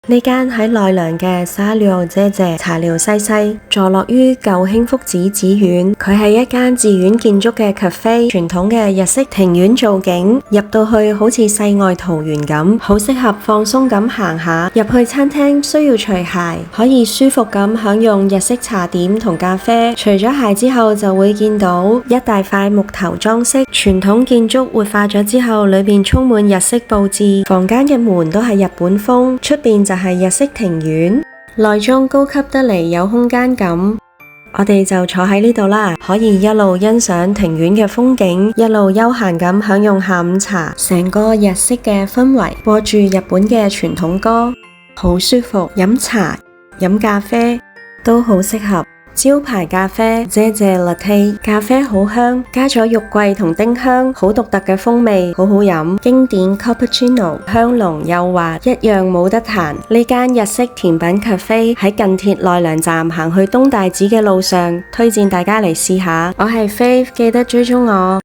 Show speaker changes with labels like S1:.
S1: 呢間喺奈良嘅沙料姐姐茶寮西西，坐落於舊興福寺寺院。佢係一間寺院建築嘅 cafe，傳統嘅日式庭院造景，入到去好似世外桃源咁，好適合放鬆咁行下。入去餐廳需要除鞋，可以舒服咁享用日式茶點同咖啡。除咗鞋之後，就會見到一大塊木頭裝飾，傳統建築活化咗之後，裏邊充滿日式佈置，房間嘅門都係日本風，出邊就係日式庭院，內裝高級得嚟有空間感。我哋就坐喺呢度啦，可以一路欣賞庭院嘅風景，一路悠閒咁享用下午茶，成個日式嘅氛圍，播住日本嘅傳統歌，好舒服。飲茶、飲咖啡都好適合。招牌咖啡姐姐 Latte， 咖啡好香，加咗肉桂同丁香，好獨特嘅風味，好好飲。經典 Cappuccino， 香濃幼滑，一樣冇得彈。呢間日式甜品 cafe 喺近鐵奈良站行去東大寺嘅路上，推薦大家嚟試下。我係 Faith， 記得追蹤我。